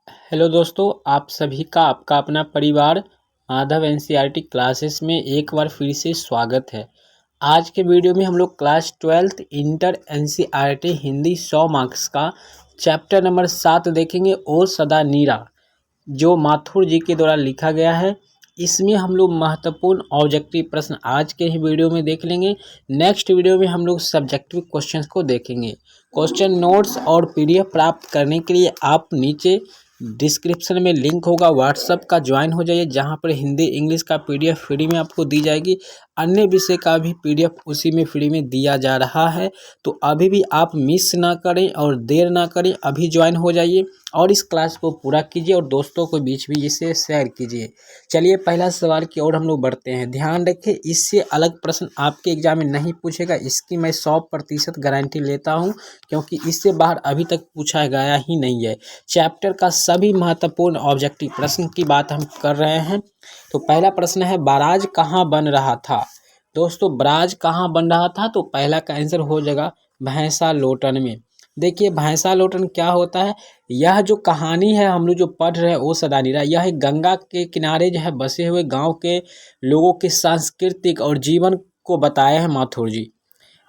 Hello दोस्तों, आप सभी का आपका अपना परिवार माधव एनसीईआरटी क्लासेस में एक बार फिर से स्वागत है। आज के वीडियो में हम लोग class 12th inter NCERT Hindi 100 marks का चैप्टर नंबर 7 देखेंगे। ओ सदा नीरा, जो माथुर जी के द्वारा लिखा गया है। इसमें हम लोग महत्वपूर्ण ऑब्जेक्टिव प्रश्न आज के ही वीडियो में देख लेंगे। नेक्स्ट वीडियो में हम लोग सब्जेक्टिव क्वेश्चंस को देखेंगे। क्वेश्चन नोट्स और पीडीएफ प्राप्त करने के लिए आप नीचे डिस्क्रिप्शन में लिंक होगा व्हाट्सएप का, ज्वाइन हो जाइए, जहां पर हिंदी इंग्लिश का पीडीएफ फ्री में आपको दी जाएगी। अन्य विषय का भी पीडीएफ उसी में फ्री में दिया जा रहा है। तो अभी भी आप मिस ना करें और देर ना करें, अभी ज्वाइन हो जाइए और इस क्लास को पूरा कीजिए और दोस्तों के बीच भी इसे शेयर कीजिए। चलिए पहला सवाल की ओर हम लोग बढ़ते हैं। ध्यान रखें, इससे अलग प्रश्न आपके एग्जाम में नहीं पूछेगा, इसकी मैं 100% गारंटी लेता हूं, क्योंकि इससे बाहर अभी तक पूछा गया ही नहीं है। चैप्टर का सभी महत्वपूर्ण ऑब्जेक्टिव प्रश्न की बात हम कर रहे हैं। तो पहला प्रश्न है, बराज कहाँ बन रहा था। दोस्तों, बराज कहाँ बन रहा था, तो पहला का आंसर हो जाएगा भैंसा लोटन में। देखिए भैंसा लोटन क्या होता है, यह जो कहानी है हम लोग जो पढ़ रहे हैं ओ सदा नीरा, यह एक गंगा के किनारे जो है बसे हुए गांव के लोगों के सांस्कृतिक और जीवन को बताए हैं माथुर जी।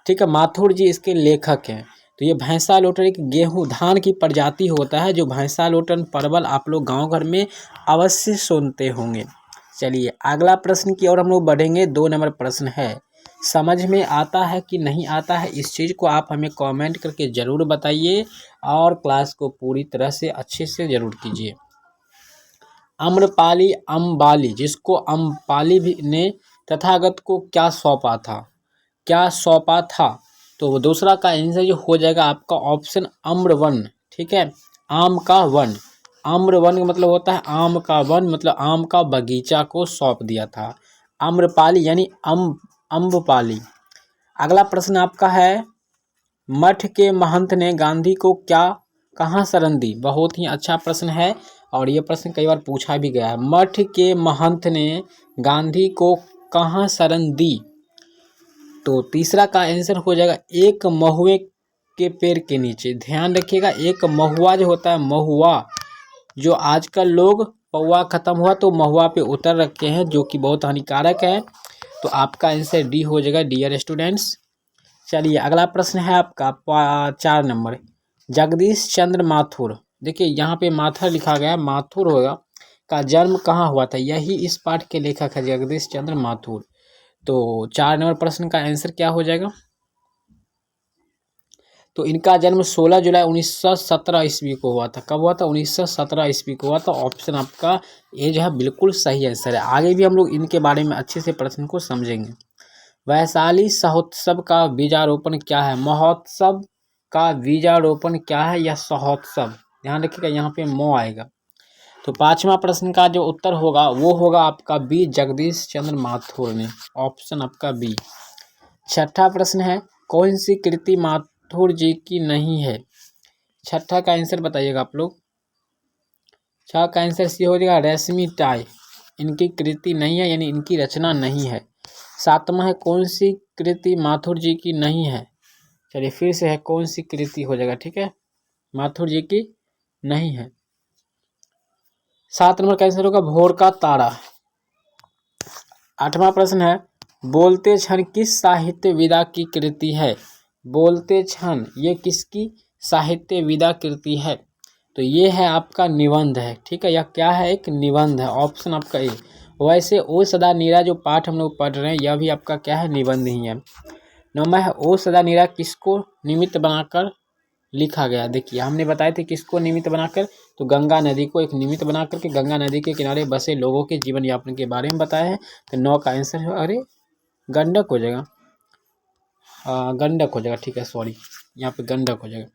ठीक है, माथुर जी इसके लेखक हैं। तो ये भैंसा लोटन एक गेहूं धान की प्रजाति होता है, जो भैंसा लोटन परवल आप लोग गांव घर में अवश्य सुनते होंगे। चलिए अगला प्रश्न की ओर हम लोग बढ़ेंगे। 2 नंबर प्रश्न है, समझ में आता है कि नहीं आता है, इस चीज़ को आप हमें कमेंट करके ज़रूर बताइए और क्लास को पूरी तरह से अच्छे से ज़रूर कीजिए। आम्रपाली अम्बाली, जिसको अम्पाली भी ने तथागत को क्या सौंपा था, क्या सौंपा था। तो दूसरा का आंसर जो हो जाएगा आपका ऑप्शन अम्रवन। ठीक है, आम का वन, आम्रवन का मतलब होता है आम का वन, मतलब आम का बगीचा को सौंप दिया था। आम्रपाली यानी अम्बपाली। अगला प्रश्न आपका है, मठ के महंत ने गांधी को क्या कहाँ शरण दी। बहुत ही अच्छा प्रश्न है और ये प्रश्न कई बार पूछा भी गया है। मठ के महंत ने गांधी को कहाँ शरण दी। तो तीसरा का आंसर हो जाएगा एक महुए के पेड़ के नीचे। ध्यान रखिएगा, एक महुआ जो होता है, महुआ जो आजकल लोग पौआ खत्म हुआ तो महुआ पे उतर रखे हैं, जो कि बहुत हानिकारक है। तो आपका आंसर डी हो जाएगा डियर स्टूडेंट्स। चलिए अगला प्रश्न है आपका 4 नंबर, जगदीश चंद्र माथुर। देखिए यहाँ पे माथुर लिखा गया है, माथुर होगा का जन्म कहाँ हुआ था, यही इस पाठ के लेखक है जगदीश चंद्र माथुर। तो 4 नंबर प्रश्न का आंसर क्या हो जाएगा, तो इनका जन्म 16 जुलाई 1917 ईस्वी को हुआ था। कब हुआ था, 1917 ईस्वी को हुआ था। ऑप्शन आपका ये जो है बिल्कुल सही आंसर है। आगे भी हम लोग इनके बारे में अच्छे से प्रश्न को समझेंगे। वैशाली सहोत्सव का बीजारोपण क्या है, महोत्सव का बीजारोपण क्या है या सहोत्सव। ध्यान रखिएगा यहाँ पे मो आएगा। तो 5वां प्रश्न का जो उत्तर होगा वो होगा आपका बी, जगदीश चंद्र माथुर ने। ऑप्शन आपका बी। 6ठा प्रश्न है, कौन सी कृति माथुर जी की नहीं है। 6ठा का आंसर बताइएगा आप लोग। 6 का आंसर सी हो जाएगा रेशमी टाई, इनकी कृति नहीं है, यानी इनकी रचना नहीं है। 7वां है, कौन सी कृति माथुर जी की नहीं है। चलिए फिर से है, कौन सी कृति हो जाएगा। ठीक है, माथुर जी की नहीं है। 7 नंबर का आंसर होगा भोर का तारा। 8वां प्रश्न है, बोलते क्षण किस साहित्य विधा की कृति है। बोलते क्षण ये किसकी साहित्य विधा कृति है। तो ये है आपका निबंध है। ठीक है, यह क्या है, एक निबंध है। ऑप्शन आपका ए। वैसे ओ सदा नीरा जो पाठ हम लोग पढ़ रहे हैं यह भी आपका क्या है, निबंध ही है। 9वां है, ओ सदा नीरा किसको निमित्त बनाकर लिखा गया। देखिए हमने बताए थे किसको निमित्त बनाकर, तो गंगा नदी को एक निमित्त बनाकर के गंगा नदी के किनारे बसे लोगों के जीवन यापन के बारे में बताया है। तो 9 का आंसर है, अरे गंडक हो जाएगा, गंडक हो जाएगा। ठीक है, सॉरी, यहाँ पे गंडक हो जाएगा।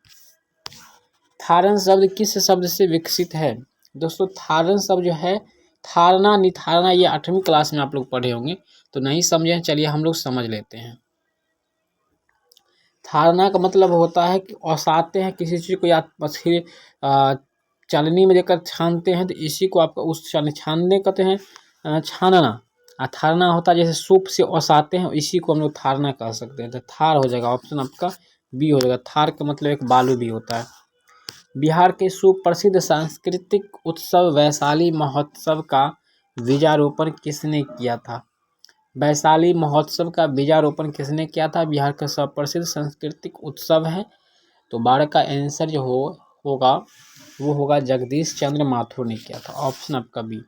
थारण शब्द किस शब्द से विकसित है। दोस्तों थारण शब्द जो है, थारना निथारना, ये 8वीं क्लास में आप लोग पढ़े होंगे, तो नहीं समझे, चलिए हम लोग समझ लेते हैं। थारना का मतलब होता है कि औसाते हैं किसी चीज़ को, या फिर चालनी में देकर छानते हैं, तो इसी को आपका उस छानने कहते हैं छानना। थारना होता है जैसे सूप से औसाते हैं, इसी को हम लोग थारना कह सकते हैं। तो थार हो जाएगा, ऑप्शन आपका बी हो जाएगा। थार का मतलब एक बालू भी होता है। बिहार के सुप्रसिद्ध सांस्कृतिक उत्सव वैशाली महोत्सव का बीजारोपण किसने किया था? वैशाली महोत्सव का बीजारोपण किसने किया था? बिहार का सुप्रसिद्ध सांस्कृतिक उत्सव है, तो 12 का आंसर जो होगा वो होगा जगदीश चंद्र माथुर ने किया था। ऑप्शन आपका बी।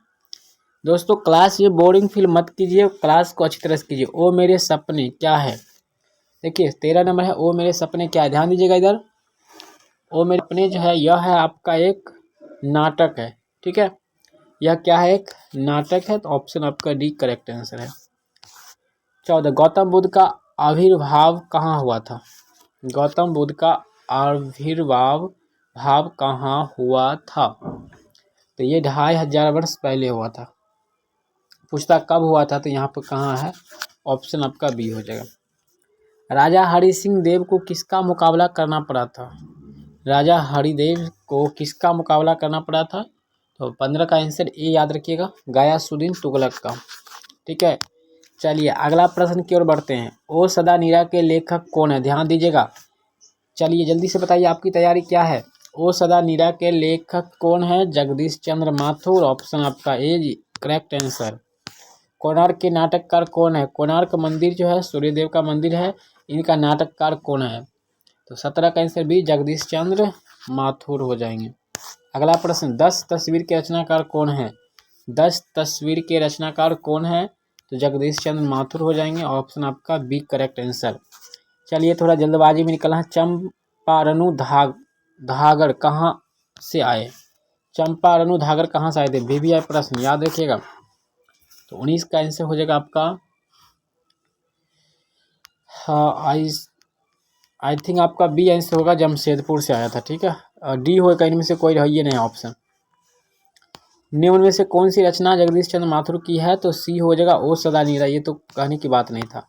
दोस्तों क्लास ये बोरिंग फील मत कीजिए, क्लास को अच्छी तरह से कीजिए। ओ मेरे सपने क्या है? देखिए 13 नंबर है ओ मेरे सपने क्या है, ध्यान दीजिएगा इधर। ओ मेरे सपने जो है यह है आपका एक नाटक है, ठीक है। यह क्या है? एक नाटक है, तो ऑप्शन आपका डी करेक्ट आंसर है। 14 गौतम बुद्ध का आविर्भाव कहाँ हुआ था? गौतम बुद्ध का आविर्भाव कहाँ हुआ था? तो ये 2500 वर्ष पहले हुआ था। पूछता कब हुआ था, तो यहाँ पर कहाँ है? ऑप्शन आपका बी हो जाएगा। राजा हरि सिंह देव को किसका मुकाबला करना पड़ा था? राजा हरिदेव को किसका मुकाबला करना पड़ा था? तो 15 का आंसर ए याद रखिएगा, गयासुद्दीन तुगलक का, ठीक है। चलिए अगला प्रश्न की ओर बढ़ते हैं। ओ सदा नीरा के लेखक कौन है? ध्यान दीजिएगा। चलिए जल्दी से बताइए आपकी तैयारी क्या है। ओ सदा नीरा के लेखक कौन है? जगदीश चंद्र माथुर। ऑप्शन आपका ए करेक्ट आंसर। कोणार्क के नाटककार कौन है? कोणार्क मंदिर जो है सूर्यदेव का मंदिर है, इनका नाटककार कौन है? तो 17 का आंसर भी जगदीश चंद्र माथुर हो जाएंगे। अगला प्रश्न 10 तस्वीर के रचनाकार कौन है? 10 तस्वीर के रचनाकार कौन है? तो जगदीश चंद्र माथुर हो जाएंगे। ऑप्शन आपका बी करेक्ट आंसर। चलिए थोड़ा जल्दबाजी में निकला है। चंपारनु धागर कहाँ से आए? चंपारनु धागर कहाँ से आए थे? VVI प्रश्न याद रखिएगा। तो 19 का आंसर हो जाएगा आपका आई थिंक आपका बी आंसर होगा, जमशेदपुर से आया था, ठीक है। डी होगा, इनमें से कोई ये नहीं ऑप्शन। निम्न में से कौन सी रचना जगदीश चंद्र माथुर की है? तो सी हो जाएगा ओ सदा नीरा। ये तो कहने की बात नहीं था।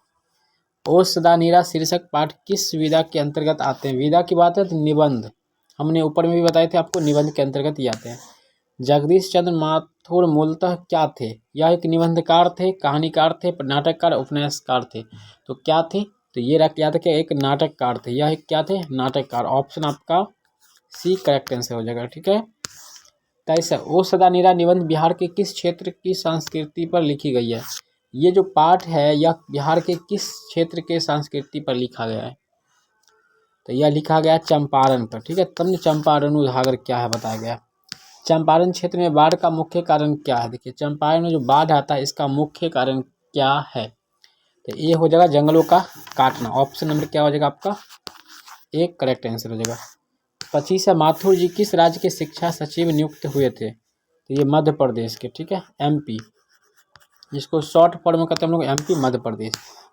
ओ सदा नीरा शीर्षक पाठ किस विधा के अंतर्गत आते हैं? विधा की बात है तो निबंध, हमने ऊपर में भी बताए थे आपको, निबंध के अंतर्गत ही आते हैं। जगदीश चंद्र माथुर मूलतः क्या थे? यह एक निबंधकार थे, कहानीकार थे, नाटककार, उपन्यासकार थे। तो क्या थे? तो ये रख याद रखिए, एक नाटककार थे। यह एक क्या थे? नाटककार। ऑप्शन आपका सी करेक्ट आंसर हो जाएगा, ठीक है। 23 ओ सदा नीरा निबंध बिहार के किस क्षेत्र की संस्कृति पर लिखी गई है? ये जो पाठ है यह बिहार के किस क्षेत्र के संस्कृति पर लिखा गया है? तो यह लिखा गया चंपारण पर, ठीक है। तब चंपारण उदागर क्या है बताया गया। चंपारण क्षेत्र में बाढ़ का मुख्य कारण क्या है? देखिए चंपारण में जो बाढ़ आता है इसका मुख्य कारण क्या है? तो ये हो जाएगा जंगलों का काटना। ऑप्शन नंबर क्या हो जाएगा आपका? एक करेक्ट आंसर हो जाएगा। 25 माथुर जी किस राज्य के शिक्षा सचिव नियुक्त हुए थे? तो ये मध्य प्रदेश के, ठीक है, MP, जिसको शॉर्ट फॉर्म में कहते हैं हम लोग MP, मध्य प्रदेश।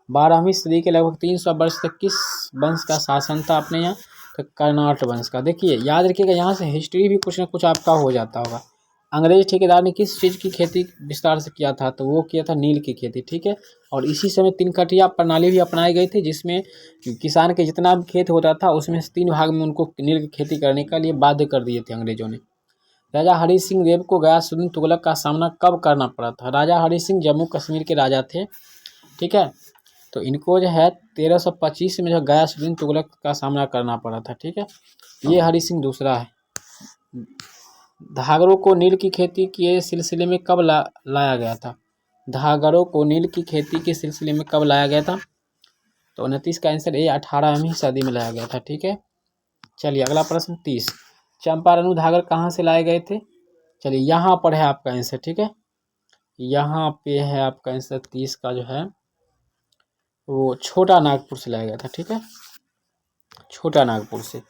12वीं सदी के लगभग 300 वर्ष तक किस वंश का शासन था अपने यहाँ? तो कर्नाट वंश का। देखिए याद रखिएगा, यहाँ से हिस्ट्री भी कुछ ना कुछ आपका हो जाता होगा। अंग्रेज ठेकेदार ने किस चीज़ की खेती विस्तार से किया था? तो वो किया था नील की खेती, ठीक है। और इसी समय 3 कटिया प्रणाली भी अपनाई गई थी, जिसमें किसान के जितना भी खेत होता था उसमें से 3 भाग में उनको नील की खेती करने के लिए बाध्य कर दिए थे अंग्रेजों ने। राजा हरि सिंह देव को गयासुद्दीन तुगलक का सामना कब करना पड़ा था? राजा हरि सिंह जम्मू कश्मीर के राजा थे, ठीक है। तो इनको जो है 1325 में जो गयासुद्दीन तुगलक का सामना करना पड़ा था, ठीक है। ये हरि सिंह दूसरा है। धागरों को नील की खेती के सिलसिले में कब लाया गया था? धागरों को नील की खेती के सिलसिले में कब लाया गया था? तो 29 का आंसर ये 18वीं सदी में लाया गया था, ठीक है। चलिए अगला प्रश्न 30 चंपारण धागर कहाँ से लाए गए थे? चलिए यहाँ पर है आपका आंसर, ठीक है। यहाँ पे है आपका आंसर 30 का जो है वो छोटा नागपुर से लाया गया था, ठीक है, छोटा नागपुर से।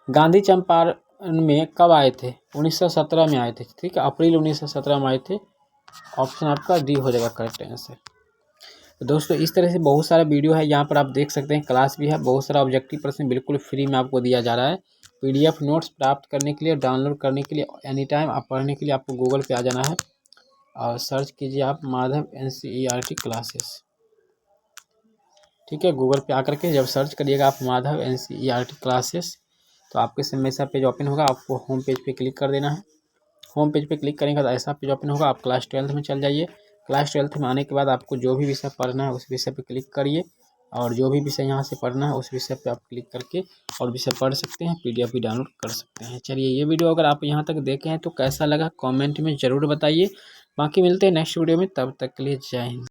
गांधी चंपारण में कब आए थे? 1917 में आए थे, ठीक है, अप्रैल 1917 में आए थे। ऑप्शन आपका डी हो जाएगा करेक्ट आंसर। तो दोस्तों इस तरह से बहुत सारा वीडियो है, यहाँ पर आप देख सकते हैं, क्लास भी है, बहुत सारा ऑब्जेक्टिव प्रश्न बिल्कुल फ्री में आपको दिया जा रहा है। PDF नोट्स प्राप्त करने के लिए, डाउनलोड करने के लिए, एनी टाइम आप पढ़ने के लिए आपको गूगल पे आ जाना है और सर्च कीजिए आप माधव NCERT क्लासेस, ठीक है। गूगल पे आकर के जब सर्च करिएगा आप माधव NCERT क्लासेस, तो आपके सामने ऐसा पेज ओपन होगा, आपको होम पेज पे क्लिक कर देना है। होम पेज पे क्लिक करेंगे तो ऐसा पेज ओपन होगा, आप क्लास 12th में चल जाइए। क्लास 12th में आने के बाद आपको जो भी विषय पढ़ना है उस विषय पे क्लिक करिए और जो भी विषय यहाँ से पढ़ना है उस विषय पे आप क्लिक करके और विषय पढ़ सकते हैं, PDF भी डाउनलोड कर सकते हैं। चलिए, ये वीडियो अगर आप यहाँ तक देखे हैं तो कैसा लगा कमेंट में ज़रूर बताइए। बाकी मिलते हैं नेक्स्ट वीडियो में, तब तक के लिए जय हिंद।